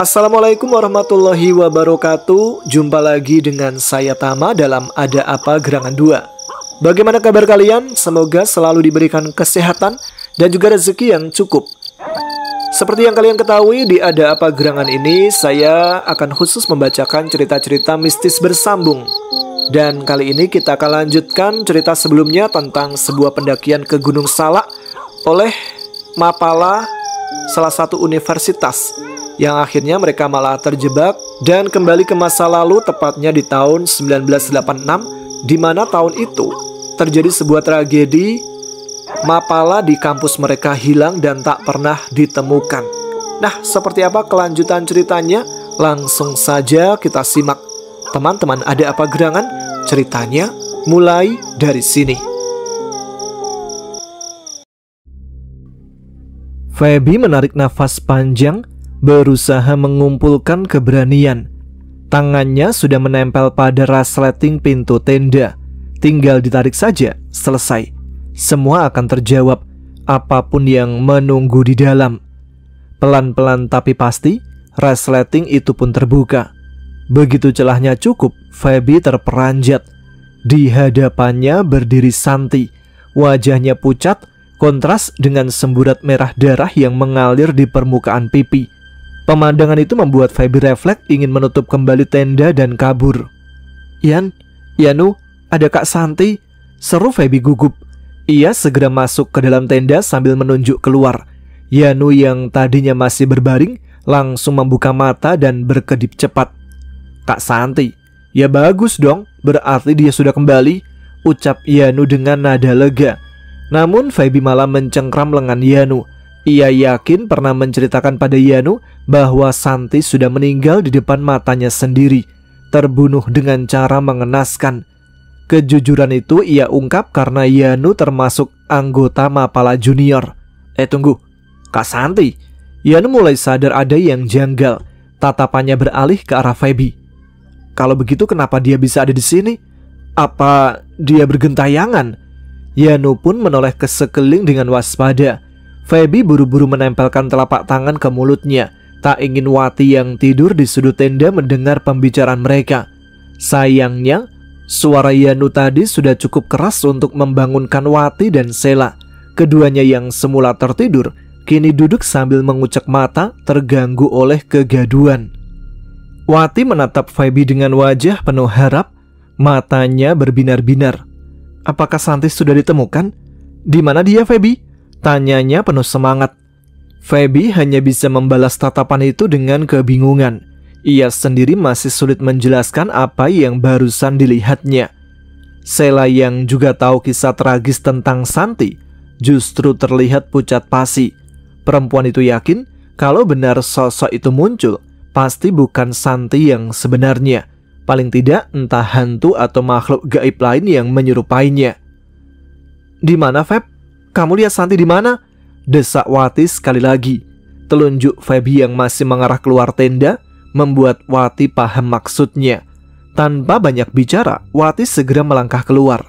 Assalamualaikum warahmatullahi wabarakatuh. Jumpa lagi dengan saya Tama dalam Ada Apa Gerangan 2. Bagaimana kabar kalian? Semoga selalu diberikan kesehatan dan juga rezeki yang cukup. Seperti yang kalian ketahui, di Ada Apa Gerangan ini saya akan khusus membacakan cerita-cerita mistis bersambung. Dan kali ini kita akan lanjutkan cerita sebelumnya tentang sebuah pendakian ke Gunung Salak oleh Mapala, salah satu universitas, yang akhirnya mereka malah terjebak dan kembali ke masa lalu, tepatnya di tahun 1986, di mana tahun itu terjadi sebuah tragedi. Mapala di kampus mereka hilang dan tak pernah ditemukan. Nah, seperti apa kelanjutan ceritanya? Langsung saja kita simak. Teman-teman, ada apa gerangan? Ceritanya mulai dari sini. Feby menarik nafas panjang, berusaha mengumpulkan keberanian. Tangannya sudah menempel pada resleting pintu tenda. Tinggal ditarik saja, selesai. Semua akan terjawab, apapun yang menunggu di dalam. Pelan-pelan tapi pasti, resleting itu pun terbuka. Begitu celahnya cukup, Feby terperanjat. Di hadapannya berdiri Santi. Wajahnya pucat, kontras dengan semburat merah darah yang mengalir di permukaan pipi. Pemandangan itu membuat Feby refleks ingin menutup kembali tenda dan kabur. Yanu, ada Kak Santi, seru Feby gugup. Ia segera masuk ke dalam tenda sambil menunjuk keluar. Yanu yang tadinya masih berbaring langsung membuka mata dan berkedip cepat. Kak Santi, ya bagus dong, berarti dia sudah kembali, ucap Yanu dengan nada lega. Namun Feby malah mencengkram lengan Yanu. Ia yakin pernah menceritakan pada Yanu bahwa Santi sudah meninggal di depan matanya sendiri, terbunuh dengan cara mengenaskan. Kejujuran itu ia ungkap karena Yanu termasuk anggota Mapala Junior. Tunggu, Kak Santi. Yanu mulai sadar ada yang janggal. Tatapannya beralih ke arah Feby. Kalau begitu kenapa dia bisa ada di sini? Apa dia bergentayangan? Yanu pun menoleh ke sekeliling dengan waspada. Feby buru-buru menempelkan telapak tangan ke mulutnya. Tak ingin Wati yang tidur di sudut tenda mendengar pembicaraan mereka. Sayangnya, suara Yanu tadi sudah cukup keras untuk membangunkan Wati dan Sela. Keduanya yang semula tertidur, kini duduk sambil mengucek mata, terganggu oleh kegaduhan. Wati menatap Feby dengan wajah penuh harap. Matanya berbinar-binar. Apakah Santi sudah ditemukan? Di mana dia, Feby? Tanyanya penuh semangat. Feby hanya bisa membalas tatapan itu dengan kebingungan. Ia sendiri masih sulit menjelaskan apa yang barusan dilihatnya. Sela yang juga tahu kisah tragis tentang Santi justru terlihat pucat pasi. Perempuan itu yakin kalau benar sosok itu muncul, pasti bukan Santi yang sebenarnya. Paling tidak entah hantu atau makhluk gaib lain yang menyerupainya. Di mana, Feb? Kamu lihat Santi di mana? Desak Wati sekali lagi. Telunjuk Feby yang masih mengarah keluar tenda membuat Wati paham maksudnya. Tanpa banyak bicara, Wati segera melangkah keluar.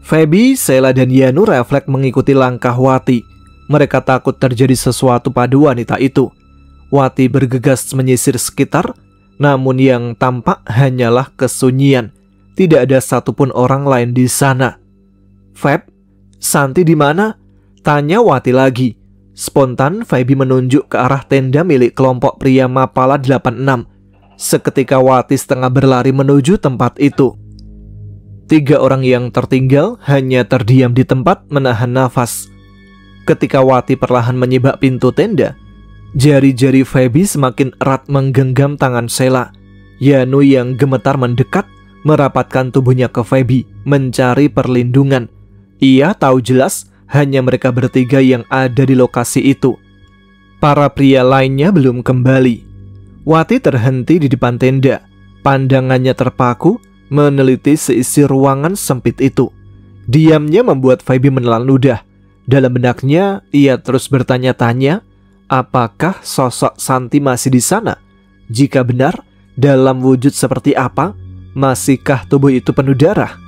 Feby, Sela dan Yanu refleks mengikuti langkah Wati. Mereka takut terjadi sesuatu pada wanita itu. Wati bergegas menyisir sekitar, namun yang tampak hanyalah kesunyian. Tidak ada satupun orang lain di sana. Feb, Santi di mana? Tanya Wati lagi. Spontan Feby menunjuk ke arah tenda milik kelompok pria Mapala 86. Seketika Wati setengah berlari menuju tempat itu. 3 orang yang tertinggal hanya terdiam di tempat menahan nafas. Ketika Wati perlahan menyibak pintu tenda, jari-jari Feby semakin erat menggenggam tangan Sela. Yanu yang gemetar mendekat, merapatkan tubuhnya ke Feby, mencari perlindungan. Ia tahu jelas hanya mereka bertiga yang ada di lokasi itu. Para pria lainnya belum kembali. Wati terhenti di depan tenda. Pandangannya terpaku, meneliti seisi ruangan sempit itu. Diamnya membuat Feby menelan ludah. Dalam benaknya, ia terus bertanya-tanya, apakah sosok Santi masih di sana? Jika benar, dalam wujud seperti apa? Masihkah tubuh itu penuh darah?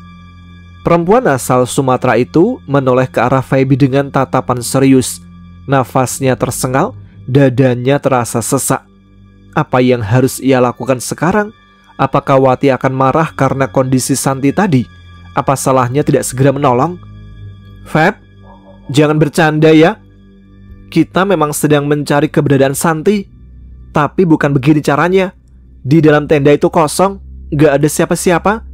Perempuan asal Sumatera itu menoleh ke arah Feby dengan tatapan serius. Nafasnya tersengal, dadanya terasa sesak. Apa yang harus ia lakukan sekarang? Apakah Wati akan marah karena kondisi Santi tadi? Apa salahnya tidak segera menolong? Feb, jangan bercanda ya. Kita memang sedang mencari keberadaan Santi, tapi bukan begini caranya. Di dalam tenda itu kosong, gak ada siapa-siapa,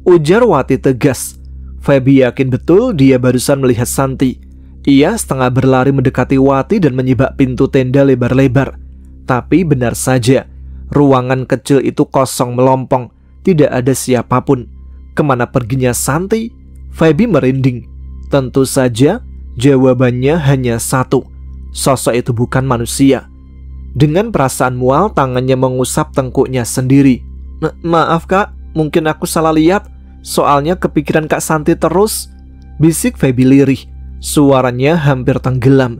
ujar Wati tegas. Feby yakin betul dia barusan melihat Santi. Ia setengah berlari mendekati Wati dan menyibak pintu tenda lebar-lebar. Tapi benar saja, ruangan kecil itu kosong melompong, tidak ada siapapun. Kemana perginya Santi? Feby merinding. Tentu saja jawabannya hanya satu. Sosok itu bukan manusia. Dengan perasaan mual, tangannya mengusap tengkuknya sendiri. Maaf kak, mungkin aku salah lihat. Soalnya kepikiran Kak Santi terus, bisik Feby lirih. Suaranya hampir tenggelam.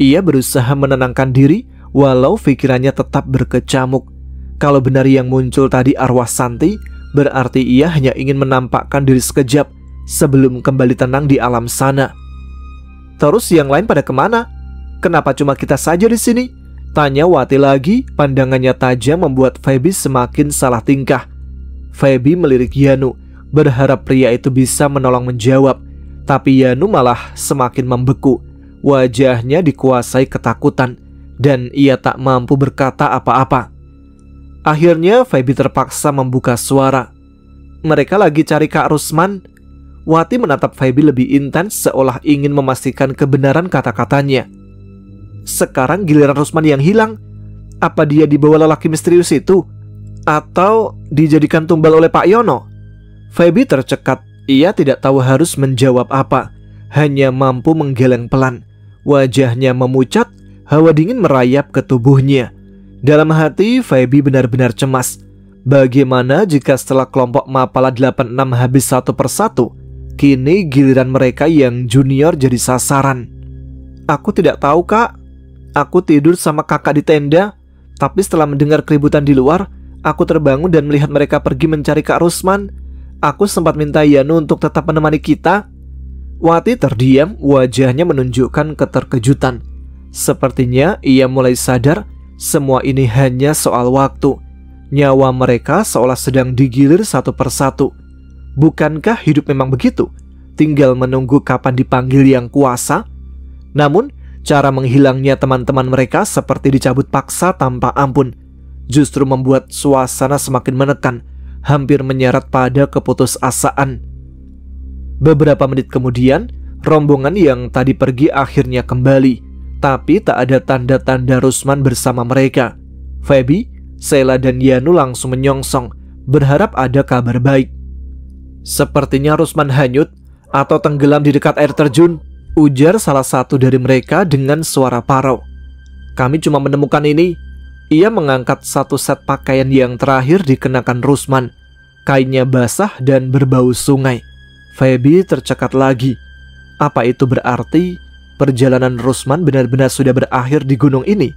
Ia berusaha menenangkan diri, walau pikirannya tetap berkecamuk. Kalau benar yang muncul tadi arwah Santi, berarti ia hanya ingin menampakkan diri sekejap sebelum kembali tenang di alam sana. Terus yang lain pada kemana? Kenapa cuma kita saja di sini? Tanya Wati lagi, pandangannya tajam membuat Feby semakin salah tingkah. Feby melirik Yanu, berharap pria itu bisa menolong menjawab. Tapi Yanu malah semakin membeku. Wajahnya dikuasai ketakutan, dan ia tak mampu berkata apa-apa. Akhirnya Feby terpaksa membuka suara. Mereka lagi cari Kak Rusman. Wati menatap Feby lebih intens, seolah ingin memastikan kebenaran kata-katanya. Sekarang giliran Rusman yang hilang. Apa dia dibawa lelaki misterius itu? Atau dijadikan tumbal oleh Pak Yono? Feby tercekat. Ia tidak tahu harus menjawab apa. Hanya mampu menggeleng pelan. Wajahnya memucat. Hawa dingin merayap ke tubuhnya. Dalam hati Feby benar-benar cemas. Bagaimana jika setelah kelompok Mapala 86 habis satu persatu, kini giliran mereka yang junior jadi sasaran? Aku tidak tahu kak. Aku tidur sama kakak di tenda. Tapi setelah mendengar keributan di luar, aku terbangun dan melihat mereka pergi mencari Kak Rusman. Aku sempat minta Yanu untuk tetap menemani kita. Wati terdiam, wajahnya menunjukkan keterkejutan. Sepertinya ia mulai sadar semua ini hanya soal waktu. Nyawa mereka seolah sedang digilir satu persatu. Bukankah hidup memang begitu? Tinggal menunggu kapan dipanggil yang kuasa. Namun, cara menghilangnya teman-teman mereka seperti dicabut paksa tanpa ampun. Justru membuat suasana semakin menekan, hampir menyeret pada keputusasaan. Beberapa menit kemudian, rombongan yang tadi pergi akhirnya kembali. Tapi tak ada tanda-tanda Rusman bersama mereka. Feby, Sheila dan Yanu langsung menyongsong, berharap ada kabar baik. Sepertinya Rusman hanyut atau tenggelam di dekat air terjun, ujar salah satu dari mereka dengan suara parau. Kami cuma menemukan ini. Ia mengangkat satu set pakaian yang terakhir dikenakan Rusman. Kainnya basah dan berbau sungai. Feby tercekat lagi. Apa itu berarti perjalanan Rusman benar-benar sudah berakhir di gunung ini?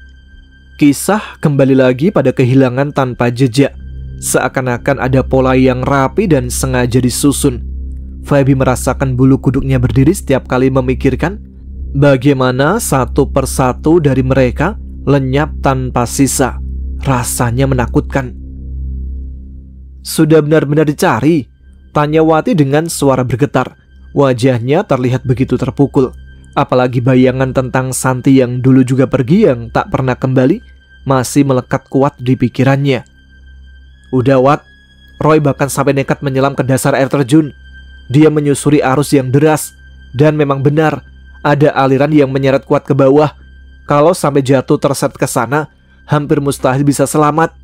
Kisah kembali lagi pada kehilangan tanpa jejak. Seakan-akan ada pola yang rapi dan sengaja disusun. Feby merasakan bulu kuduknya berdiri setiap kali memikirkan bagaimana satu persatu dari mereka lenyap tanpa sisa. Rasanya menakutkan. Sudah benar-benar dicari? Tanya Wati dengan suara bergetar. Wajahnya terlihat begitu terpukul. Apalagi bayangan tentang Santi yang dulu juga pergi yang tak pernah kembali masih melekat kuat di pikirannya. Udah Wat, Roy bahkan sampai nekat menyelam ke dasar air terjun. Dia menyusuri arus yang deras. Dan memang benar, ada aliran yang menyeret kuat ke bawah. Kalau sampai jatuh terseret ke sana, hampir mustahil bisa selamat,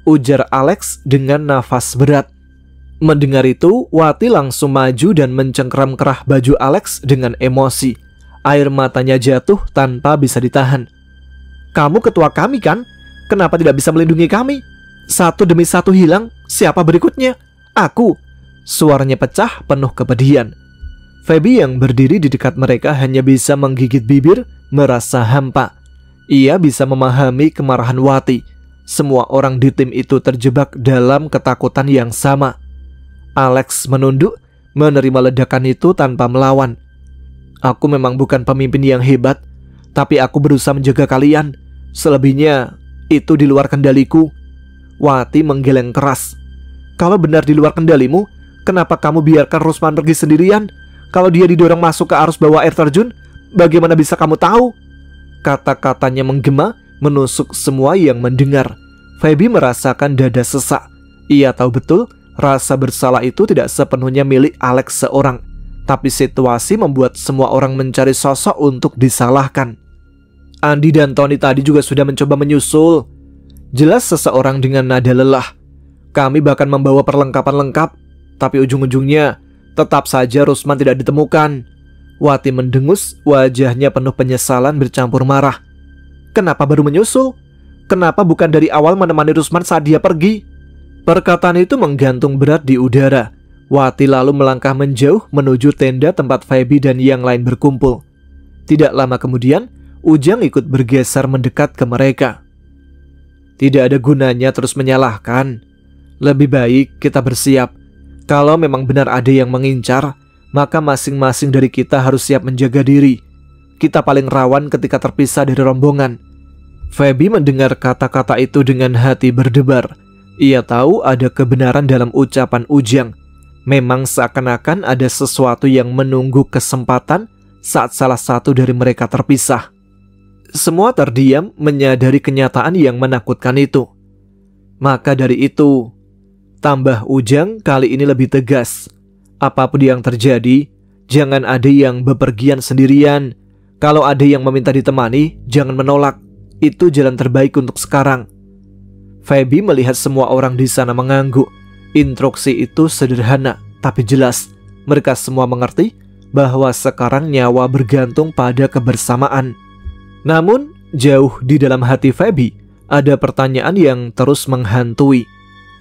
ujar Alex dengan nafas berat. Mendengar itu, Wati langsung maju dan mencengkeram kerah baju Alex dengan emosi. Air matanya jatuh tanpa bisa ditahan. Kamu ketua kami kan? Kenapa tidak bisa melindungi kami? Satu demi satu hilang, siapa berikutnya? Aku. Suaranya pecah penuh kepedihan. Feby yang berdiri di dekat mereka hanya bisa menggigit bibir, merasa hampa. Ia bisa memahami kemarahan Wati. Semua orang di tim itu terjebak dalam ketakutan yang sama. Alex menunduk, menerima ledakan itu tanpa melawan. Aku memang bukan pemimpin yang hebat, tapi aku berusaha menjaga kalian. Selebihnya, Itu di luar kendaliku. Wati menggeleng keras. Kalau benar di luar kendalimu, kenapa kamu biarkan Rusman pergi sendirian? Kalau dia didorong masuk ke arus bawah air terjun, bagaimana bisa kamu tahu? Kata-katanya menggema, menusuk semua yang mendengar. Feby merasakan dada sesak. Ia tahu betul rasa bersalah itu tidak sepenuhnya milik Alex seorang, tapi situasi membuat semua orang mencari sosok untuk disalahkan. Andi dan Tony tadi juga sudah mencoba menyusul. Jelas seseorang dengan nada lelah. Kami bahkan membawa perlengkapan lengkap, tapi ujung-ujungnya tetap saja Rusman tidak ditemukan. Wati mendengus, wajahnya penuh penyesalan bercampur marah. Kenapa baru menyusul? Kenapa bukan dari awal menemani Rusman saat dia pergi? Perkataan itu menggantung berat di udara. Wati lalu melangkah menjauh menuju tenda tempat Feby dan yang lain berkumpul. Tidak lama kemudian, Ujang ikut bergeser mendekat ke mereka. Tidak ada gunanya terus menyalahkan. Lebih baik kita bersiap. Kalau memang benar ada yang mengincar, maka masing-masing dari kita harus siap menjaga diri. Kita paling rawan ketika terpisah dari rombongan. Feby mendengar kata-kata itu dengan hati berdebar. Ia tahu ada kebenaran dalam ucapan Ujang. Memang seakan-akan ada sesuatu yang menunggu kesempatan saat salah satu dari mereka terpisah. Semua terdiam menyadari kenyataan yang menakutkan itu. Maka dari itu, tambah Ujang kali ini lebih tegas. Apapun yang terjadi, jangan ada yang bepergian sendirian. Kalau ada yang meminta ditemani, jangan menolak. Itu jalan terbaik untuk sekarang. Feby melihat semua orang di sana mengangguk. Instruksi itu sederhana, tapi jelas. Mereka semua mengerti bahwa sekarang nyawa bergantung pada kebersamaan. Namun, jauh di dalam hati Feby, ada pertanyaan yang terus menghantui.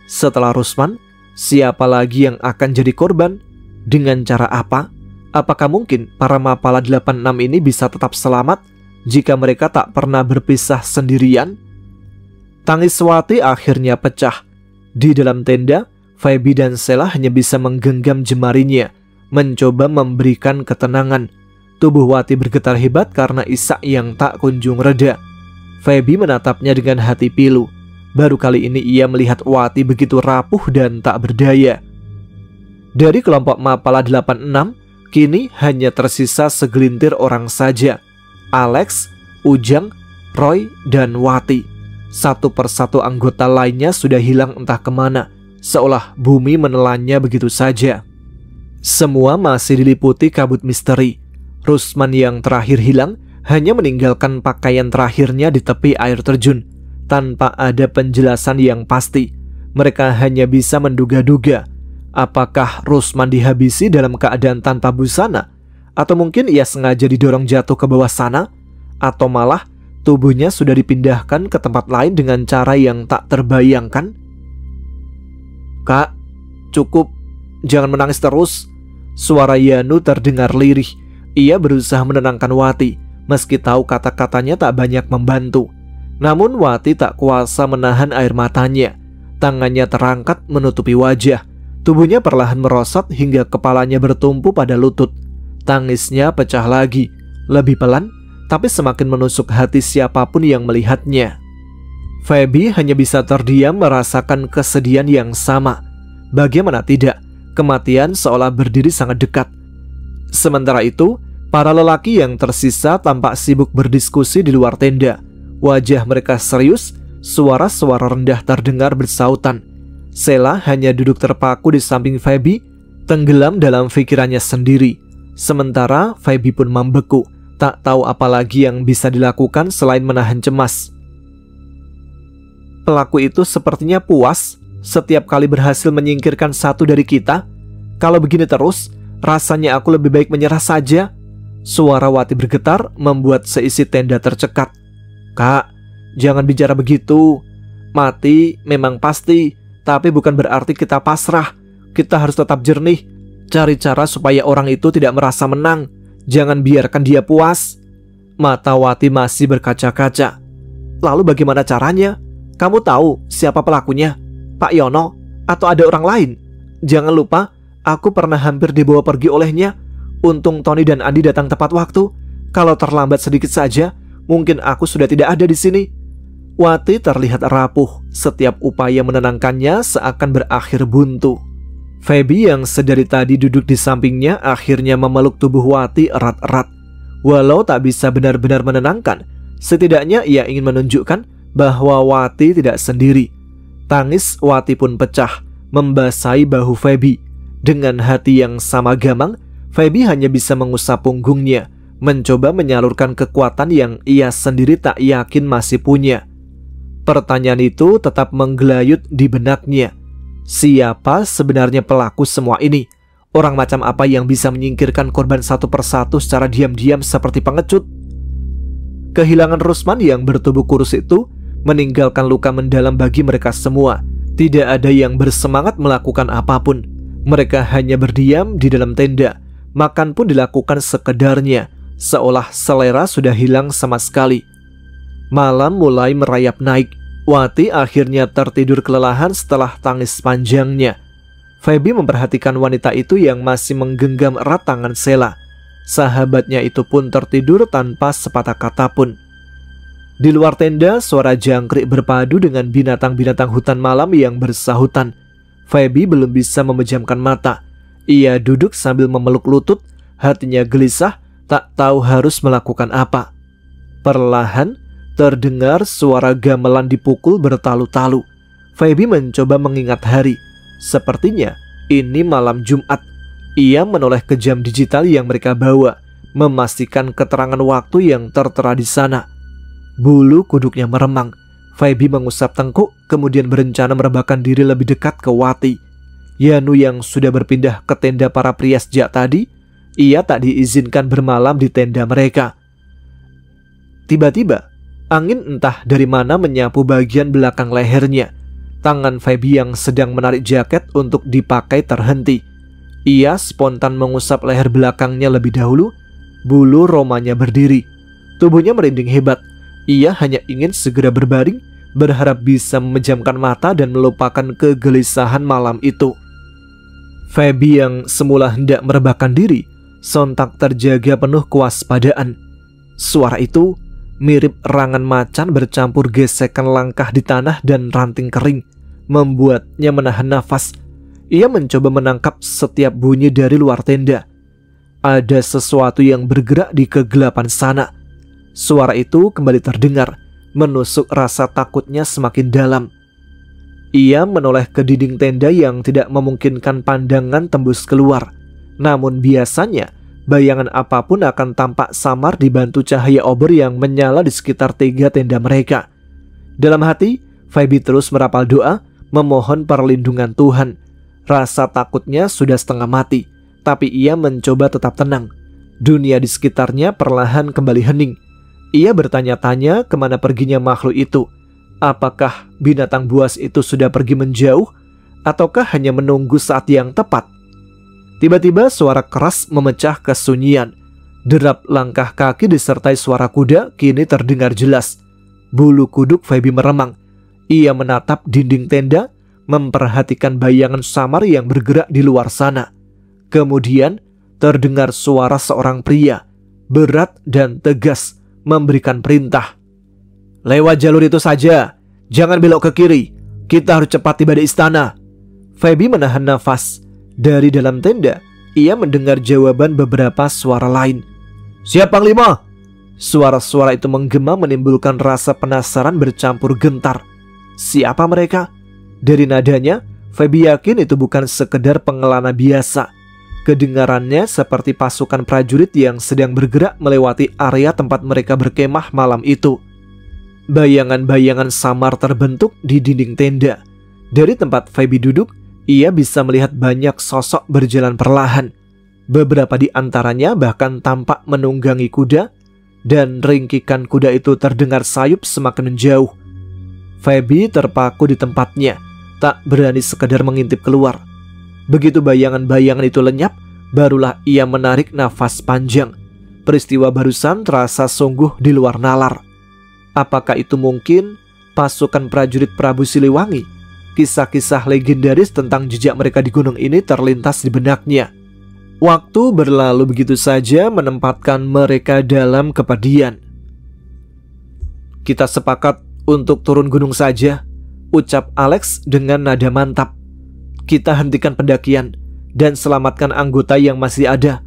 Setelah Rusman, siapa lagi yang akan jadi korban? Dengan cara apa? Apakah mungkin para Mapala 86 ini bisa tetap selamat jika mereka tak pernah berpisah sendirian? Tangis Wati akhirnya pecah. Di dalam tenda, Feby dan Sheila hanya bisa menggenggam jemarinya, mencoba memberikan ketenangan. Tubuh Wati bergetar hebat karena isak yang tak kunjung reda. Feby menatapnya dengan hati pilu. Baru kali ini ia melihat Wati begitu rapuh dan tak berdaya. Dari kelompok Mapala 86, kini hanya tersisa segelintir orang saja. Alex, Ujang, Roy, dan Wati. Satu persatu anggota lainnya sudah hilang entah kemana, seolah bumi menelannya begitu saja. Semua masih diliputi kabut misteri. Rusman yang terakhir hilang hanya meninggalkan pakaian terakhirnya di tepi air terjun. Tanpa ada penjelasan yang pasti, mereka hanya bisa menduga-duga. Apakah Rusman dihabisi dalam keadaan tanpa busana? Atau mungkin ia sengaja didorong jatuh ke bawah sana? Atau malah tubuhnya sudah dipindahkan ke tempat lain dengan cara yang tak terbayangkan? Kak, cukup, jangan menangis terus. Suara Yanu terdengar lirih. Ia berusaha menenangkan Wati, meski tahu kata-katanya tak banyak membantu. Namun Wati tak kuasa menahan air matanya. Tangannya terangkat menutupi wajah. Tubuhnya perlahan merosot hingga kepalanya bertumpu pada lutut. Tangisnya pecah lagi, lebih pelan, tapi semakin menusuk hati siapapun yang melihatnya. Feby hanya bisa terdiam merasakan kesedihan yang sama. Bagaimana tidak, kematian seolah berdiri sangat dekat. Sementara itu, para lelaki yang tersisa tampak sibuk berdiskusi di luar tenda. Wajah mereka serius, suara-suara rendah terdengar bersautan. Sheila hanya duduk terpaku di samping Feby, tenggelam dalam pikirannya sendiri. Sementara Feby pun membeku, tak tahu apa lagi yang bisa dilakukan selain menahan cemas. Pelaku itu sepertinya puas setiap kali berhasil menyingkirkan satu dari kita. Kalau begini terus, rasanya aku lebih baik menyerah saja. Suara Wati bergetar membuat seisi tenda tercekat. Kak, jangan bicara begitu. Mati memang pasti, tapi bukan berarti kita pasrah. Kita harus tetap jernih. Cari cara supaya orang itu tidak merasa menang. Jangan biarkan dia puas. Mata Wati masih berkaca-kaca. Lalu bagaimana caranya? Kamu tahu siapa pelakunya? Pak Yono? Atau ada orang lain? Jangan lupa, aku pernah hampir dibawa pergi olehnya. Untung Tony dan Andi datang tepat waktu. Kalau terlambat sedikit saja, mungkin aku sudah tidak ada di sini. Wati terlihat rapuh, setiap upaya menenangkannya seakan berakhir buntu. Feby yang sedari tadi duduk di sampingnya akhirnya memeluk tubuh Wati erat-erat. Walau tak bisa benar-benar menenangkan, setidaknya ia ingin menunjukkan bahwa Wati tidak sendiri. Tangis Wati pun pecah, membasahi bahu Feby. Dengan hati yang sama gamang, Feby hanya bisa mengusap punggungnya, mencoba menyalurkan kekuatan yang ia sendiri tak yakin masih punya. Pertanyaan itu tetap menggelayut di benaknya. Siapa sebenarnya pelaku semua ini? Orang macam apa yang bisa menyingkirkan korban satu persatu secara diam-diam seperti pengecut? Kehilangan Rusman yang bertubuh kurus itu meninggalkan luka mendalam bagi mereka semua. Tidak ada yang bersemangat melakukan apapun. Mereka hanya berdiam di dalam tenda. Makan pun dilakukan sekedarnya, seolah selera sudah hilang sama sekali. Malam mulai merayap naik. Wati akhirnya tertidur kelelahan setelah tangis panjangnya. Feby memperhatikan wanita itu yang masih menggenggam erat tangan Sela. Sahabatnya itu pun tertidur tanpa sepatah kata pun. Di luar tenda, suara jangkrik berpadu dengan binatang-binatang hutan malam yang bersahutan. Feby belum bisa memejamkan mata. Ia duduk sambil memeluk lutut, hatinya gelisah, tak tahu harus melakukan apa. Perlahan, terdengar suara gamelan dipukul bertalu-talu. Feby mencoba mengingat hari. Sepertinya ini malam Jumat. Ia menoleh ke jam digital yang mereka bawa, memastikan keterangan waktu yang tertera di sana. Bulu kuduknya meremang. Feby mengusap tengkuk, kemudian berencana merebahkan diri lebih dekat ke Wati. Yanu yang sudah berpindah ke tenda para pria sejak tadi, ia tak diizinkan bermalam di tenda mereka. Tiba-tiba, angin entah dari mana menyapu bagian belakang lehernya. Tangan Feby yang sedang menarik jaket untuk dipakai terhenti. Ia spontan mengusap leher belakangnya lebih dahulu. Bulu romanya berdiri. Tubuhnya merinding hebat. Ia hanya ingin segera berbaring, berharap bisa memejamkan mata dan melupakan kegelisahan malam itu. Feby yang semula hendak merebahkan diri, sontak terjaga penuh kewaspadaan. Suara itu mirip erangan macan bercampur gesekan langkah di tanah dan ranting kering, membuatnya menahan nafas. Ia mencoba menangkap setiap bunyi dari luar tenda. Ada sesuatu yang bergerak di kegelapan sana. Suara itu kembali terdengar, menusuk rasa takutnya semakin dalam. Ia menoleh ke dinding tenda yang tidak memungkinkan pandangan tembus keluar. Namun biasanya bayangan apapun akan tampak samar dibantu cahaya obor yang menyala di sekitar tiga tenda mereka. Dalam hati, Feby terus merapal doa, memohon perlindungan Tuhan. Rasa takutnya sudah setengah mati, tapi ia mencoba tetap tenang. Dunia di sekitarnya perlahan kembali hening. Ia bertanya-tanya kemana perginya makhluk itu. Apakah binatang buas itu sudah pergi menjauh, ataukah hanya menunggu saat yang tepat? Tiba-tiba suara keras memecah kesunyian. Derap langkah kaki disertai suara kuda kini terdengar jelas. Bulu kuduk Feby meremang. Ia menatap dinding tenda, memperhatikan bayangan samar yang bergerak di luar sana. Kemudian terdengar suara seorang pria, berat dan tegas, memberikan perintah. "Lewat jalur itu saja, jangan belok ke kiri. Kita harus cepat tiba di istana." Feby menahan nafas. Dari dalam tenda, ia mendengar jawaban beberapa suara lain. "Siap, Panglima!" Suara-suara itu menggema menimbulkan rasa penasaran bercampur gentar. Siapa mereka? Dari nadanya, Feby yakin itu bukan sekedar pengelana biasa. Kedengarannya seperti pasukan prajurit yang sedang bergerak melewati area tempat mereka berkemah malam itu. Bayangan-bayangan samar terbentuk di dinding tenda. Dari tempat Feby duduk, ia bisa melihat banyak sosok berjalan perlahan. Beberapa di antaranya bahkan tampak menunggangi kuda, dan ringkikan kuda itu terdengar sayup semakin menjauh. Feby terpaku di tempatnya, tak berani sekedar mengintip keluar. Begitu bayangan-bayangan itu lenyap, barulah ia menarik nafas panjang. Peristiwa barusan terasa sungguh di luar nalar. Apakah itu mungkin pasukan prajurit Prabu Siliwangi? Kisah-kisah legendaris tentang jejak mereka di gunung ini terlintas di benaknya. Waktu berlalu begitu saja menempatkan mereka dalam kepedihan. "Kita sepakat Untuk turun gunung saja, ucap Alex dengan nada mantap. Kita hentikan pendakian dan selamatkan anggota yang masih ada.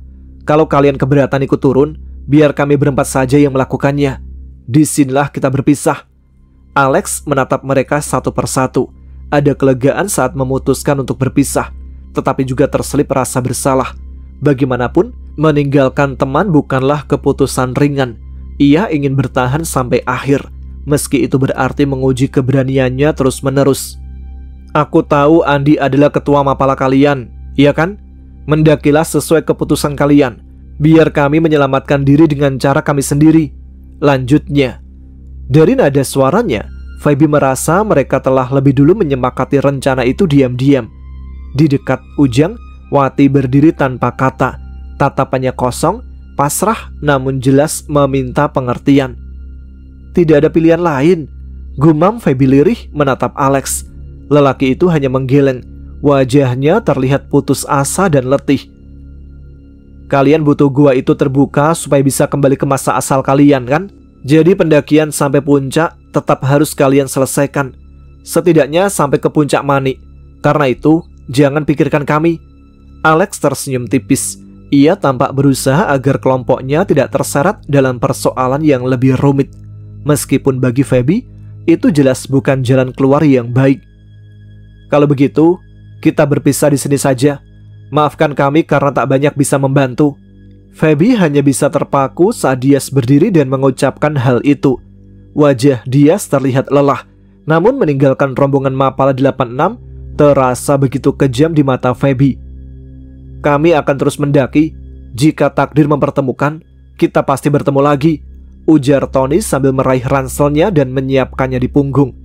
Kalau kalian keberatan ikut turun, biar kami berempat saja yang melakukannya. Disinilah kita berpisah. Alex menatap mereka satu persatu. Ada kelegaan saat memutuskan untuk berpisah, tetapi juga terselip rasa bersalah. Bagaimanapun, meninggalkan teman bukanlah keputusan ringan. Ia ingin bertahan sampai akhir, meski itu berarti menguji keberaniannya terus-menerus. Aku tahu Andi adalah ketua mapala kalian, iya kan? Mendakilah sesuai keputusan kalian. Biar kami menyelamatkan diri dengan cara kami sendiri, lanjutnya. Dari nada suaranya, Feby merasa mereka telah lebih dulu menyepakati rencana itu diam-diam. Di dekat Ujang, Wati berdiri tanpa kata. Tatapannya kosong, pasrah namun jelas meminta pengertian. Tidak ada pilihan lain, gumam Feby lirih menatap Alex. Lelaki itu hanya menggeleng. Wajahnya terlihat putus asa dan letih. Kalian butuh gua itu terbuka supaya bisa kembali ke masa asal kalian, kan? Jadi pendakian sampai puncak tetap harus kalian selesaikan. Setidaknya sampai ke puncak Mani. Karena itu, jangan pikirkan kami. Alex tersenyum tipis. Ia tampak berusaha agar kelompoknya tidak terseret dalam persoalan yang lebih rumit. Meskipun bagi Feby, itu jelas bukan jalan keluar yang baik. Kalau begitu, kita berpisah di sini saja. Maafkan kami karena tak banyak bisa membantu. Feby hanya bisa terpaku saat Dias berdiri dan mengucapkan hal itu. Wajah Dias terlihat lelah, namun meninggalkan rombongan Mapala 86 terasa begitu kejam di mata Feby. Kami akan terus mendaki. Jika takdir mempertemukan, kita pasti bertemu lagi, ujar Tony sambil meraih ranselnya dan menyiapkannya di punggung.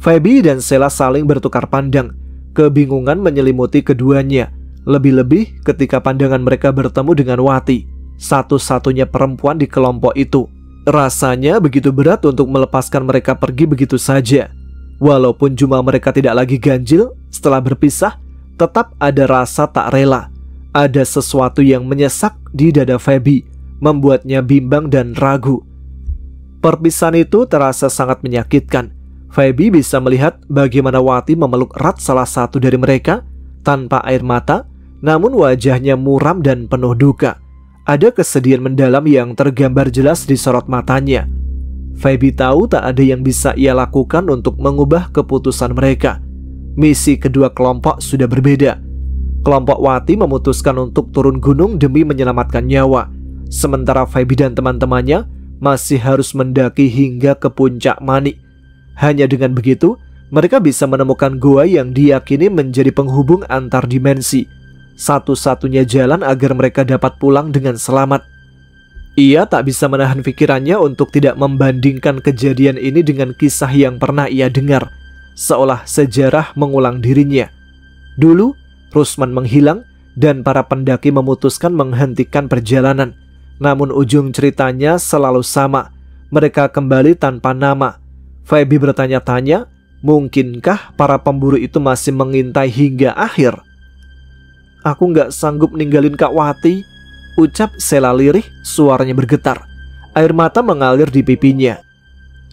Feby dan Sheila saling bertukar pandang. Kebingungan menyelimuti keduanya, lebih-lebih ketika pandangan mereka bertemu dengan Wati, satu-satunya perempuan di kelompok itu. Rasanya begitu berat untuk melepaskan mereka pergi begitu saja. Walaupun jumlah mereka tidak lagi ganjil, setelah berpisah, tetap ada rasa tak rela. Ada sesuatu yang menyesak di dada Feby, membuatnya bimbang dan ragu. Perpisahan itu terasa sangat menyakitkan. Feby bisa melihat bagaimana Wati memeluk erat salah satu dari mereka tanpa air mata, namun wajahnya muram dan penuh duka. Ada kesedihan mendalam yang tergambar jelas di sorot matanya. Feby tahu tak ada yang bisa ia lakukan untuk mengubah keputusan mereka. Misi kedua kelompok sudah berbeda. Kelompok Wati memutuskan untuk turun gunung demi menyelamatkan nyawa, sementara Feby dan teman-temannya masih harus mendaki hingga ke puncak Mani. Hanya dengan begitu, mereka bisa menemukan gua yang diyakini menjadi penghubung antar dimensi, satu-satunya jalan agar mereka dapat pulang dengan selamat. Ia tak bisa menahan pikirannya untuk tidak membandingkan kejadian ini dengan kisah yang pernah ia dengar, seolah sejarah mengulang dirinya. Dulu, Rusman menghilang dan para pendaki memutuskan menghentikan perjalanan. Namun ujung ceritanya selalu sama, mereka kembali tanpa nama. Feby bertanya-tanya, mungkinkah para pemburu itu masih mengintai hingga akhir? Aku nggak sanggup ninggalin Kak Wati, ucap Sheila lirih, suaranya bergetar. Air mata mengalir di pipinya.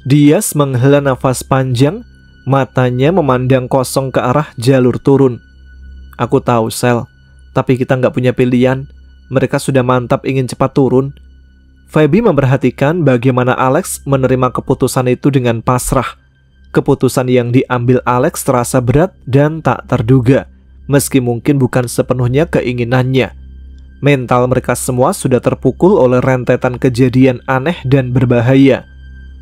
Dias menghela nafas panjang, matanya memandang kosong ke arah jalur turun. Aku tahu, Sel, tapi kita nggak punya pilihan. Mereka sudah mantap ingin cepat turun. Feby memperhatikan bagaimana Alex menerima keputusan itu dengan pasrah. Keputusan yang diambil Alex terasa berat dan tak terduga, meski mungkin bukan sepenuhnya keinginannya. Mental mereka semua sudah terpukul oleh rentetan kejadian aneh dan berbahaya.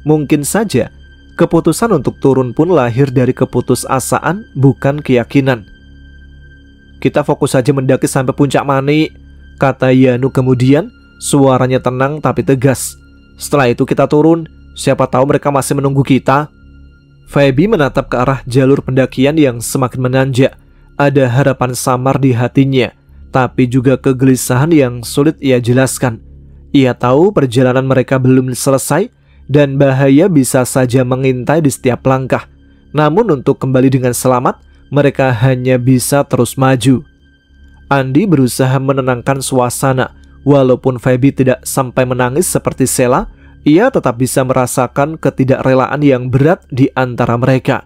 Mungkin saja, keputusan untuk turun pun lahir dari keputusasaan, bukan keyakinan. Kita fokus saja mendaki sampai puncak Mani, kata Yanu kemudian. Suaranya tenang tapi tegas. Setelah itu kita turun, siapa tahu mereka masih menunggu kita. Feby menatap ke arah jalur pendakian yang semakin menanjak. Ada harapan samar di hatinya, tapi juga kegelisahan yang sulit ia jelaskan. Ia tahu perjalanan mereka belum selesai dan bahaya bisa saja mengintai di setiap langkah. Namun untuk kembali dengan selamat, mereka hanya bisa terus maju. Andi berusaha menenangkan suasana. Walaupun Feby tidak sampai menangis seperti Sheila, ia tetap bisa merasakan ketidakrelaan yang berat di antara mereka.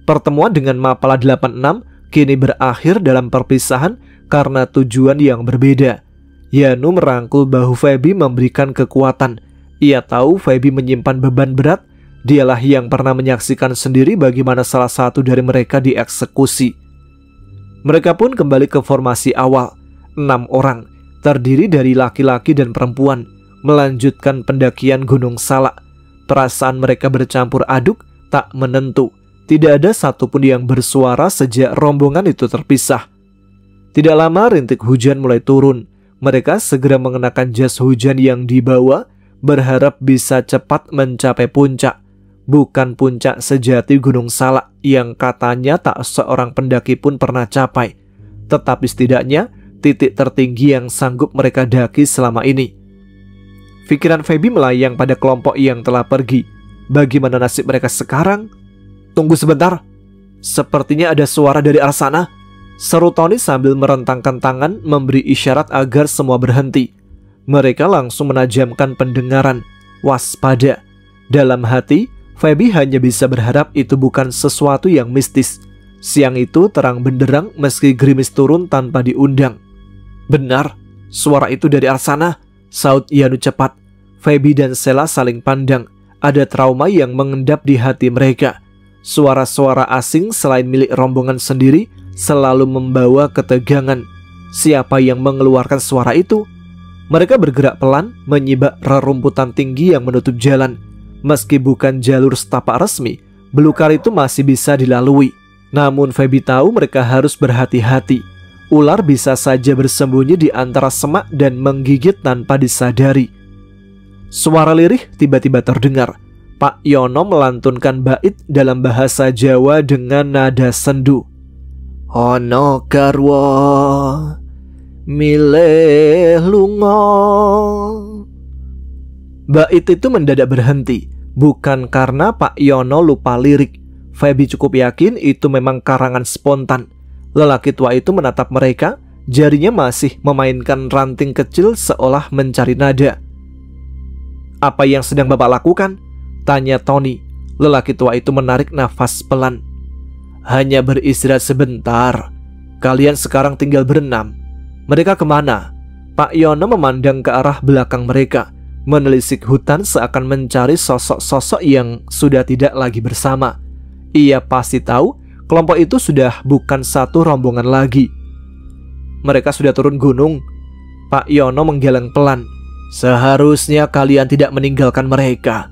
Pertemuan dengan Mapala 86 kini berakhir dalam perpisahan karena tujuan yang berbeda. Yanu merangkul bahu Feby memberikan kekuatan. Ia tahu Feby menyimpan beban berat. Dialah yang pernah menyaksikan sendiri bagaimana salah satu dari mereka dieksekusi. Mereka pun kembali ke formasi awal, 6 orang, terdiri dari laki-laki dan perempuan, melanjutkan pendakian Gunung Salak. Perasaan mereka bercampur aduk, tak menentu. Tidak ada satupun yang bersuara sejak rombongan itu terpisah. Tidak lama rintik hujan mulai turun. Mereka segera mengenakan jas hujan yang dibawa, berharap bisa cepat mencapai puncak. Bukan puncak sejati Gunung Salak yang katanya tak seorang pendaki pun pernah capai, tetapi setidaknya titik tertinggi yang sanggup mereka daki selama ini. Pikiran Feby melayang pada kelompok yang telah pergi. Bagaimana nasib mereka sekarang? Tunggu sebentar. Sepertinya ada suara dari arah sana, seru Tony sambil merentangkan tangan memberi isyarat agar semua berhenti. Mereka langsung menajamkan pendengaran, waspada. Dalam hati, Feby hanya bisa berharap itu bukan sesuatu yang mistis. Siang itu terang benderang meski gerimis turun tanpa diundang. Benar, suara itu dari arah sana, saut Yanu cepat. Feby dan Sela saling pandang. Ada trauma yang mengendap di hati mereka. Suara-suara asing selain milik rombongan sendiri selalu membawa ketegangan. Siapa yang mengeluarkan suara itu? Mereka bergerak pelan, menyibak rerumputan tinggi yang menutup jalan. Meski bukan jalur setapak resmi, belukar itu masih bisa dilalui. Namun Feby tahu mereka harus berhati-hati. Ular bisa saja bersembunyi di antara semak dan menggigit tanpa disadari. Suara lirih tiba-tiba terdengar. Pak Yono melantunkan bait dalam bahasa Jawa dengan nada sendu. Ono garwa milih lunga. Bait itu mendadak berhenti, bukan karena Pak Yono lupa lirik. Feby cukup yakin itu memang karangan spontan. Lelaki tua itu menatap mereka, jarinya masih memainkan ranting kecil seolah mencari nada. Apa yang sedang Bapak lakukan? Tanya Tony. Lelaki tua itu menarik nafas pelan. Hanya beristirahat sebentar. Kalian sekarang tinggal berenam. Mereka kemana? Pak Yono memandang ke arah belakang mereka, menelisik hutan seakan mencari sosok-sosok yang sudah tidak lagi bersama. Ia pasti tahu kelompok itu sudah bukan satu rombongan lagi. Mereka sudah turun gunung. Pak Yono menggeleng pelan. Seharusnya kalian tidak meninggalkan mereka.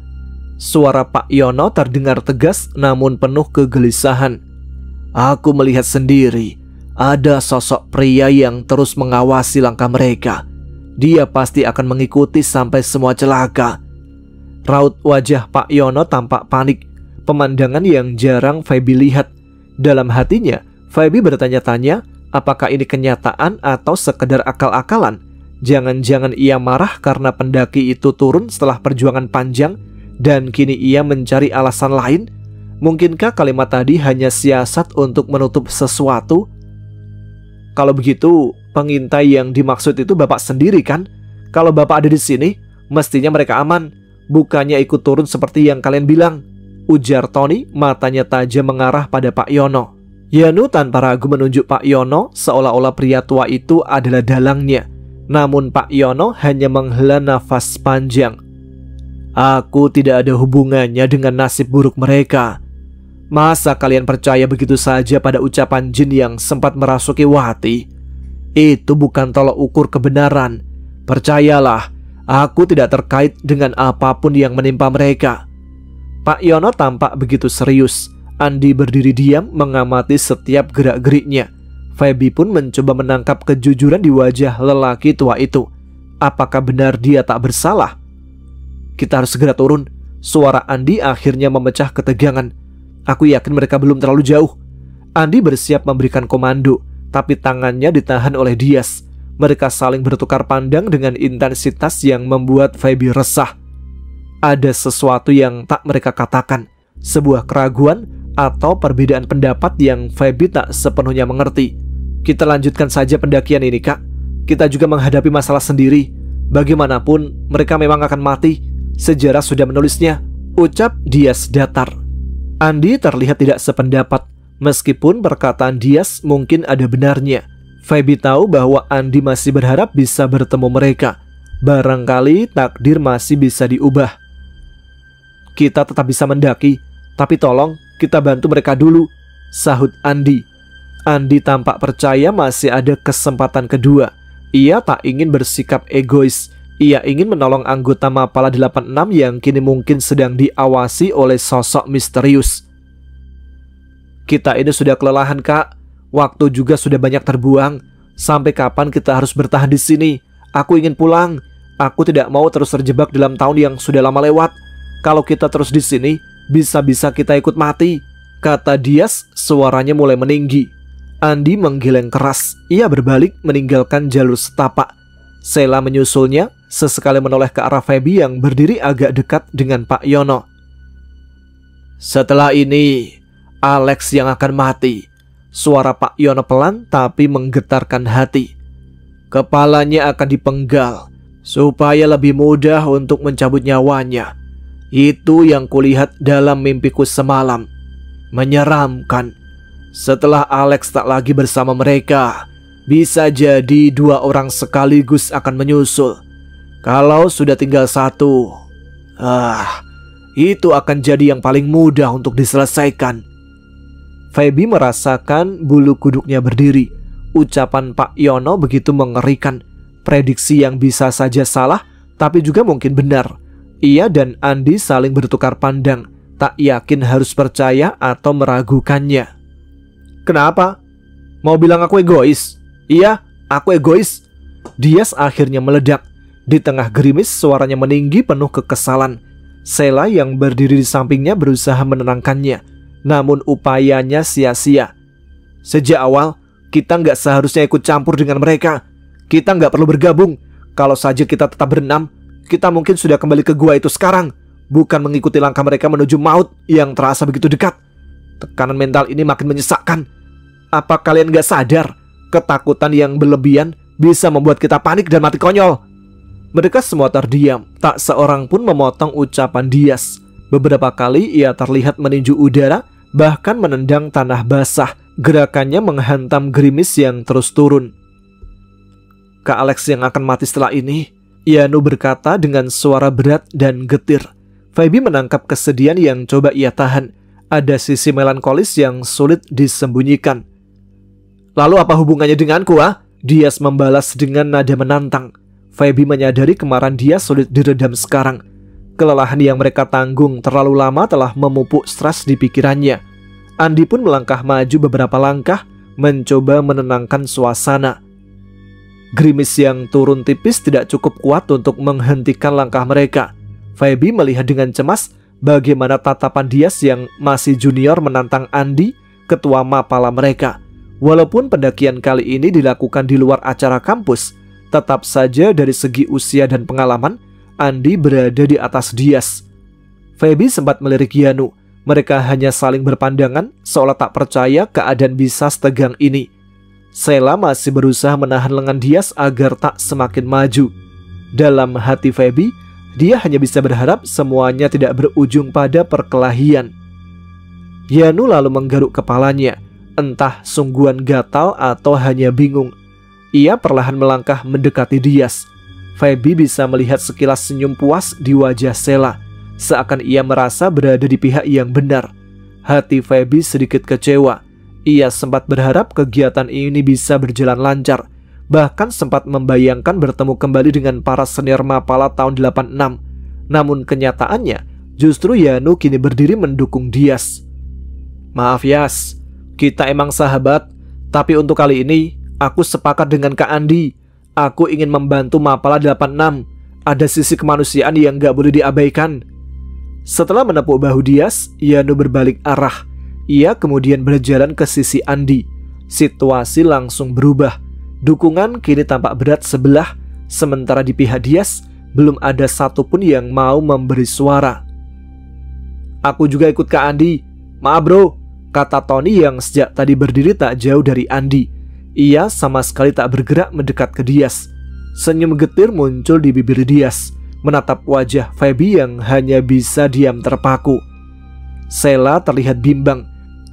Suara Pak Yono terdengar tegas namun penuh kegelisahan. Aku melihat sendiri, ada sosok pria yang terus mengawasi langkah mereka. Dia pasti akan mengikuti sampai semua celaka. Raut wajah Pak Yono tampak panik, pemandangan yang jarang Feby lihat. Dalam hatinya, Feby bertanya-tanya, apakah ini kenyataan atau sekedar akal-akalan? Jangan-jangan ia marah karena pendaki itu turun setelah perjuangan panjang dan kini ia mencari alasan lain? Mungkinkah kalimat tadi hanya siasat untuk menutup sesuatu? Kalau begitu, pengintai yang dimaksud itu Bapak sendiri kan? Kalau Bapak ada di sini, mestinya mereka aman. Bukannya ikut turun seperti yang kalian bilang, ujar Tony, matanya tajam mengarah pada Pak Yono. Yanu tanpa ragu menunjuk Pak Yono seolah-olah pria tua itu adalah dalangnya. Namun Pak Yono hanya menghela nafas panjang. Aku tidak ada hubungannya dengan nasib buruk mereka. Masa kalian percaya begitu saja pada ucapan jin yang sempat merasuki Wati? Itu bukan tolok ukur kebenaran. Percayalah, aku tidak terkait dengan apapun yang menimpa mereka. Pak Yono tampak begitu serius. Andi berdiri diam mengamati setiap gerak-geriknya. Feby pun mencoba menangkap kejujuran di wajah lelaki tua itu. Apakah benar dia tak bersalah? Kita harus segera turun. Suara Andi akhirnya memecah ketegangan. Aku yakin mereka belum terlalu jauh. Andi bersiap memberikan komando, tapi tangannya ditahan oleh Dias. Mereka saling bertukar pandang dengan intensitas yang membuat Feby resah. Ada sesuatu yang tak mereka katakan, sebuah keraguan atau perbedaan pendapat yang Feby tak sepenuhnya mengerti. Kita lanjutkan saja pendakian ini, Kak. Kita juga menghadapi masalah sendiri. Bagaimanapun mereka memang akan mati. Sejarah sudah menulisnya, ucap Dias datar. Andi terlihat tidak sependapat. Meskipun perkataan Dias mungkin ada benarnya, Feby tahu bahwa Andi masih berharap bisa bertemu mereka. Barangkali takdir masih bisa diubah. Kita tetap bisa mendaki, tapi tolong kita bantu mereka dulu, sahut Andi. Andi tampak percaya masih ada kesempatan kedua. Ia tak ingin bersikap egois. Ia ingin menolong anggota Mapala 86 yang kini mungkin sedang diawasi oleh sosok misterius. Kita ini sudah kelelahan, Kak. Waktu juga sudah banyak terbuang. Sampai kapan kita harus bertahan di sini? Aku ingin pulang. Aku tidak mau terus terjebak dalam tahun yang sudah lama lewat. Kalau kita terus di sini, bisa-bisa kita ikut mati, kata Dias, suaranya mulai meninggi. Andi menggeleng keras. Ia berbalik meninggalkan jalur setapak. Sheila menyusulnya, sesekali menoleh ke arah Feby yang berdiri agak dekat dengan Pak Yono. Setelah ini, Alex yang akan mati. Suara Pak Yono pelan tapi menggetarkan hati. Kepalanya akan dipenggal supaya lebih mudah untuk mencabut nyawanya. Itu yang kulihat dalam mimpiku semalam. Menyeramkan. Setelah Alex tak lagi bersama mereka, bisa jadi 2 orang sekaligus akan menyusul. Kalau sudah tinggal 1, itu akan jadi yang paling mudah untuk diselesaikan. Feby merasakan bulu kuduknya berdiri. Ucapan Pak Yono begitu mengerikan. Prediksi yang bisa saja salah, tapi juga mungkin benar. Ia dan Andi saling bertukar pandang, tak yakin harus percaya atau meragukannya. Kenapa? Mau bilang aku egois? Iya, aku egois. Dias akhirnya meledak. Di tengah gerimis suaranya meninggi penuh kekesalan. Sheila yang berdiri di sampingnya berusaha menenangkannya. Namun upayanya sia-sia. Sejak awal, kita nggak seharusnya ikut campur dengan mereka. Kita nggak perlu bergabung. Kalau saja kita tetap berenam, kita mungkin sudah kembali ke gua itu sekarang. Bukan mengikuti langkah mereka menuju maut yang terasa begitu dekat. Tekanan mental ini makin menyesakkan. Apa kalian nggak sadar? Ketakutan yang berlebihan bisa membuat kita panik dan mati konyol. Mereka semua terdiam. Tak seorang pun memotong ucapan Dias. Beberapa kali ia terlihat meninju udara, bahkan menendang tanah basah. Gerakannya menghantam gerimis yang terus turun. Kak Alex yang akan mati setelah ini, Yanu berkata dengan suara berat dan getir. Feby menangkap kesedihan yang coba ia tahan. Ada sisi melankolis yang sulit disembunyikan. Lalu apa hubungannya denganku, ah? Dias membalas dengan nada menantang. Feby menyadari kemarahan dia sulit diredam sekarang. Kelelahan yang mereka tanggung terlalu lama telah memupuk stres di pikirannya. Andi pun melangkah maju beberapa langkah, mencoba menenangkan suasana. Gerimis yang turun tipis tidak cukup kuat untuk menghentikan langkah mereka. Feby melihat dengan cemas bagaimana tatapan Dias yang masih junior menantang Andi, ketua Mapala mereka. Walaupun pendakian kali ini dilakukan di luar acara kampus, tetap saja dari segi usia dan pengalaman, Andi berada di atas Dias. Feby sempat melirik Yanu. Mereka hanya saling berpandangan, seolah tak percaya keadaan bisa setegang ini. Sheila masih berusaha menahan lengan Dias agar tak semakin maju. Dalam hati Feby, dia hanya bisa berharap semuanya tidak berujung pada perkelahian. Yanu lalu menggaruk kepalanya, entah sungguhan gatal atau hanya bingung. Ia perlahan melangkah mendekati Dias. Feby bisa melihat sekilas senyum puas di wajah Sheila, seakan ia merasa berada di pihak yang benar. Hati Feby sedikit kecewa. Ia sempat berharap kegiatan ini bisa berjalan lancar, bahkan sempat membayangkan bertemu kembali dengan para senior Mapala tahun 86. Namun kenyataannya, justru Yanu kini berdiri mendukung Dias. Maaf Yas, kita emang sahabat, tapi untuk kali ini aku sepakat dengan Kak Andi. Aku ingin membantu Mapala 86. Ada sisi kemanusiaan yang gak boleh diabaikan. Setelah menepuk bahu Dias, Yanu berbalik arah. Ia kemudian berjalan ke sisi Andi. Situasi langsung berubah. Dukungan kini tampak berat sebelah, sementara di pihak Dias belum ada satupun yang mau memberi suara. Aku juga ikut Kak Andi. Maaf bro, kata Tony yang sejak tadi berdiri tak jauh dari Andi. Ia sama sekali tak bergerak mendekat ke Dias. Senyum getir muncul di bibir Dias. menatap wajah Feby yang hanya bisa diam terpaku. Sheila terlihat bimbang.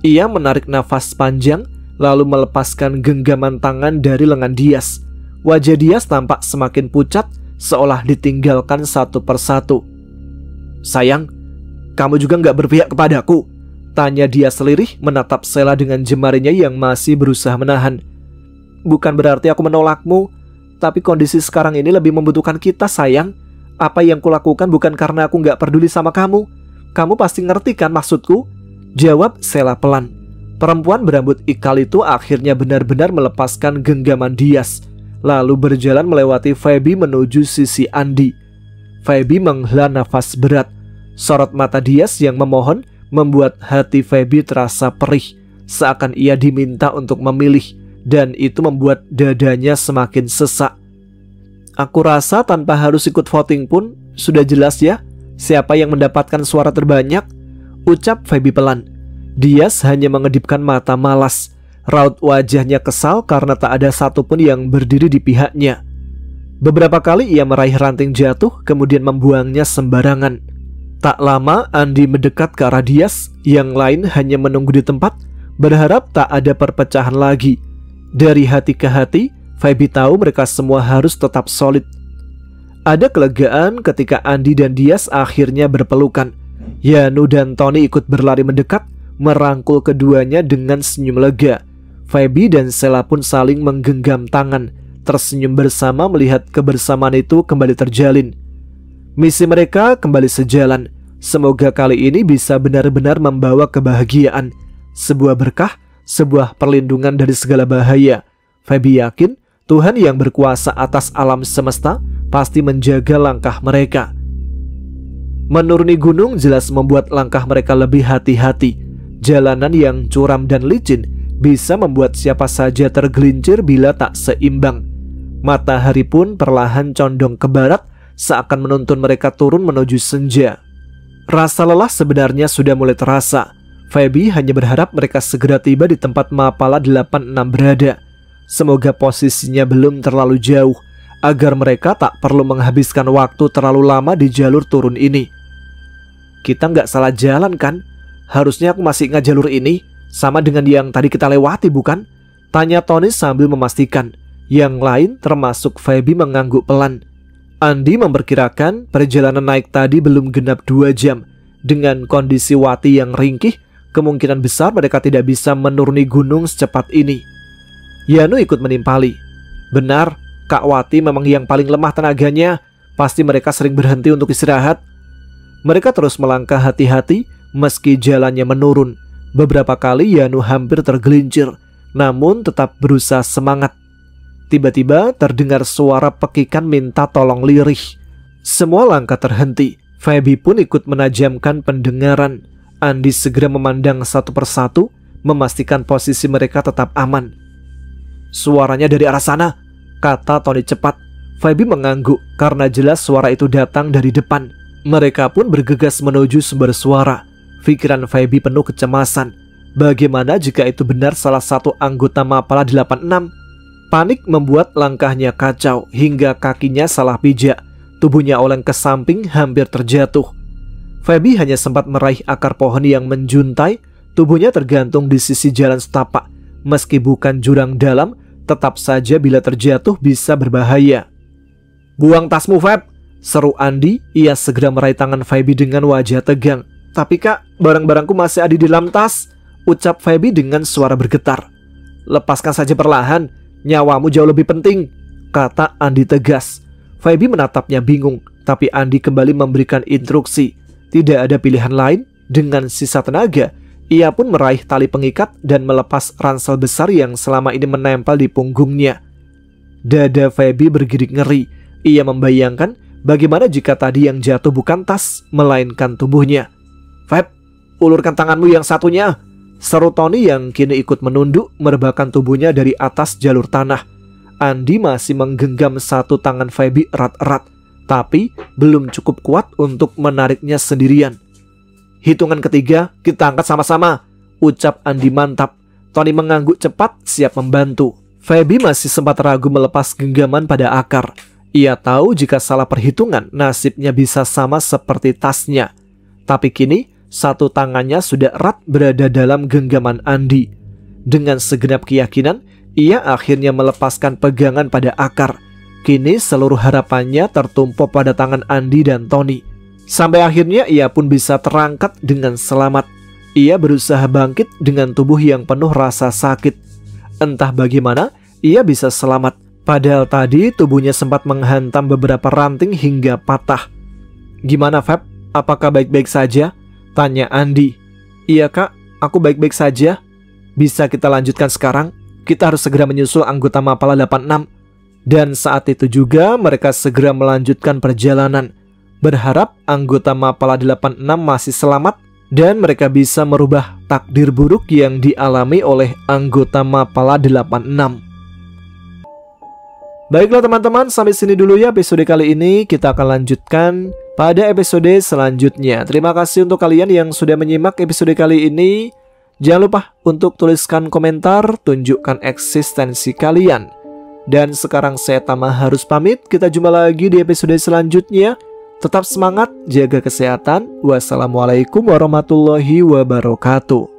Ia menarik nafas panjang lalu melepaskan genggaman tangan dari lengan Dias. Wajah Dias tampak semakin pucat, seolah ditinggalkan satu persatu. "Sayang, kamu juga nggak berpihak kepadaku?" tanya Dias selirih menatap Sheila dengan jemarinya yang masih berusaha menahan. "Bukan berarti aku menolakmu, tapi kondisi sekarang ini lebih membutuhkan kita, sayang. Apa yang kulakukan bukan karena aku nggak peduli sama kamu. Kamu pasti ngerti kan maksudku?" jawab Sheila pelan. Perempuan berambut ikal itu akhirnya benar-benar melepaskan genggaman Dias, lalu berjalan melewati Feby menuju sisi Andi. Feby menghela nafas berat. Sorot mata Dias yang memohon membuat hati Feby terasa perih, seakan ia diminta untuk memilih, dan itu membuat dadanya semakin sesak. "Aku rasa tanpa harus ikut voting pun sudah jelas ya siapa yang mendapatkan suara terbanyak," ucap Feby pelan. Dias hanya mengedipkan mata malas. Raut wajahnya kesal karena tak ada satupun yang berdiri di pihaknya. Beberapa kali ia meraih ranting jatuh kemudian membuangnya sembarangan. Tak lama Andi mendekat ke arah Dias. Yang lain hanya menunggu di tempat, berharap tak ada perpecahan lagi. Dari hati ke hati, Feby tahu mereka semua harus tetap solid. Ada kelegaan ketika Andi dan Dias akhirnya berpelukan. Yanu dan Tony ikut berlari mendekat, merangkul keduanya dengan senyum lega. Feby dan Sheila pun saling menggenggam tangan, tersenyum bersama melihat kebersamaan itu kembali terjalin. Misi mereka kembali sejalan. Semoga kali ini bisa benar-benar membawa kebahagiaan, sebuah berkah, sebuah perlindungan dari segala bahaya. Feby yakin Tuhan yang berkuasa atas alam semesta pasti menjaga langkah mereka. Menuruni gunung jelas membuat langkah mereka lebih hati-hati. Jalanan yang curam dan licin bisa membuat siapa saja tergelincir bila tak seimbang. Matahari pun perlahan condong ke barat, seakan menuntun mereka turun menuju senja. Rasa lelah sebenarnya sudah mulai terasa. Feby hanya berharap mereka segera tiba di tempat Mapala 86 berada. Semoga posisinya belum terlalu jauh, agar mereka tak perlu menghabiskan waktu terlalu lama di jalur turun ini. "Kita nggak salah jalan kan? Harusnya aku masih ingat jalur ini, sama dengan yang tadi kita lewati bukan?" tanya Tony sambil memastikan. Yang lain termasuk Feby mengangguk pelan. Andi memperkirakan perjalanan naik tadi belum genap 2 jam. Dengan kondisi Wati yang ringkih, kemungkinan besar mereka tidak bisa menuruni gunung secepat ini. Yanu ikut menimpali. "Benar, Kak Wati memang yang paling lemah tenaganya. Pasti mereka sering berhenti untuk istirahat." Mereka terus melangkah hati-hati meski jalannya menurun. Beberapa kali Yanu hampir tergelincir, namun tetap berusaha semangat. Tiba-tiba terdengar suara pekikan minta tolong lirih. Semua langkah terhenti. Feby pun ikut menajamkan pendengaran. Andi segera memandang satu persatu, memastikan posisi mereka tetap aman. "Suaranya dari arah sana," kata Tony cepat. Feby mengangguk karena jelas suara itu datang dari depan. Mereka pun bergegas menuju sumber suara. Pikiran Feby penuh kecemasan. Bagaimana jika itu benar salah satu anggota Mapala 86? Panik membuat langkahnya kacau hingga kakinya salah pijak. Tubuhnya oleng ke samping hampir terjatuh. Feby hanya sempat meraih akar pohon yang menjuntai. Tubuhnya tergantung di sisi jalan setapak. Meski bukan jurang dalam, tetap saja bila terjatuh bisa berbahaya. "Buang tasmu, Feb!" seru Andi. Ia segera meraih tangan Feby dengan wajah tegang. "Tapi kak, barang-barangku masih ada di dalam tas," ucap Feby dengan suara bergetar. "Lepaskan saja perlahan, nyawamu jauh lebih penting," kata Andi tegas. Feby menatapnya bingung, tapi Andi kembali memberikan instruksi. Tidak ada pilihan lain. Dengan sisa tenaga, ia pun meraih tali pengikat dan melepas ransel besar yang selama ini menempel di punggungnya. Dada Feby bergidik ngeri. Ia membayangkan bagaimana jika tadi yang jatuh bukan tas, melainkan tubuhnya. "Feb, ulurkan tanganmu yang satunya," seru Tony yang kini ikut menunduk merebahkan tubuhnya dari atas jalur tanah. Andi masih menggenggam satu tangan Feby erat-erat, tapi belum cukup kuat untuk menariknya sendirian. "Hitungan ketiga, kita angkat sama-sama," ucap Andi mantap. Tony mengangguk cepat siap membantu. Feby masih sempat ragu melepas genggaman pada akar. Ia tahu jika salah perhitungan nasibnya bisa sama seperti tasnya. Tapi kini satu tangannya sudah erat berada dalam genggaman Andi. Dengan segenap keyakinan, ia akhirnya melepaskan pegangan pada akar. Kini seluruh harapannya tertumpuk pada tangan Andi dan Tony. Sampai akhirnya ia pun bisa terangkat dengan selamat. Ia berusaha bangkit dengan tubuh yang penuh rasa sakit. Entah bagaimana ia bisa selamat. Padahal tadi tubuhnya sempat menghantam beberapa ranting hingga patah. "Gimana, Feb? Apakah baik-baik saja?" tanya Andi. "Iya, Kak, aku baik-baik saja. Bisa kita lanjutkan sekarang? Kita harus segera menyusul anggota Mapala 86. Dan saat itu juga mereka segera melanjutkan perjalanan, berharap anggota Mapala 86 masih selamat dan mereka bisa merubah takdir buruk yang dialami oleh anggota Mapala 86. Baiklah teman-teman, sampai sini dulu ya episode kali ini. Kita akan lanjutkan pada episode selanjutnya. Terima kasih untuk kalian yang sudah menyimak episode kali ini. Jangan lupa untuk tuliskan komentar, tunjukkan eksistensi kalian. Dan sekarang saya Tama harus pamit. Kita jumpa lagi di episode selanjutnya. Tetap semangat, jaga kesehatan. Wassalamualaikum warahmatullahi wabarakatuh.